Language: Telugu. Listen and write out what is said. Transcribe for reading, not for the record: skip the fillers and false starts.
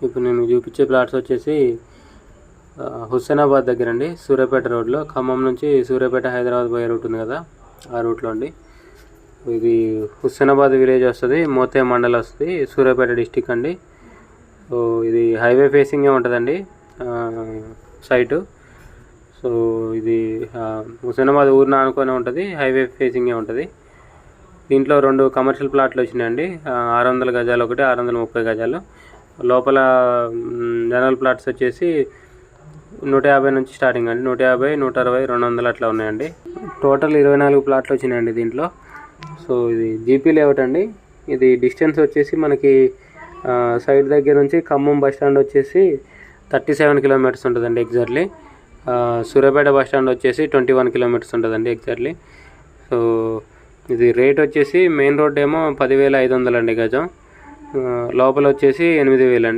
ఇప్పుడు నేను చూపించే ప్లాట్స్ వచ్చేసి హుస్సేనాబాద్ దగ్గర అండి, సూర్యాపేట రోడ్లో. ఖమ్మం నుంచి సూర్యాపేట హైదరాబాద్ పోయే రూట్ ఉంది కదా, ఆ రూట్లో అండి. ఇది హుస్సేనాబాద్ విలేజ్ వస్తుంది, మోతే మండల్ వస్తుంది, సూర్యాపేట డిస్టిక్ అండి. సో ఇది హైవే ఫేసింగే ఉంటుందండి సైటు. సో ఇది హుస్సేనాబాద్ ఊరిని ఆనుకొని ఉంటుంది, హైవే ఫేసింగే ఉంటుంది. దీంట్లో 2 కమర్షియల్ ప్లాట్లు వచ్చినాయండి. 600 గజాలు ఒకటి, 630 గజాలు. లోపల జనరల్ ప్లాట్స్ వచ్చేసి 150 నుంచి స్టార్టింగ్ అండి. 150, 160, 200 అట్లా ఉన్నాయండి. టోటల్ 24 ప్లాట్లు వచ్చినాయండి దీంట్లో. సో ఇది జీపీ లేఅవుట్ అండి. ఇది డిస్టెన్స్ వచ్చేసి మనకి సైడ్ దగ్గర నుంచి ఖమ్మం బస్ స్టాండ్ వచ్చేసి 37 కిలోమీటర్స్ ఉంటుందండి ఎగ్జాక్ట్లీ. సూర్యాపేట బస్ స్టాండ్ వచ్చేసి 21 కిలోమీటర్స్ ఉంటుందండి ఎగ్జాక్ట్లీ. సో ఇది రేట్ వచ్చేసి మెయిన్ రోడ్ ఏమో 10,500 అండి గజం, లోపల వచ్చేసి 8,000 అండి.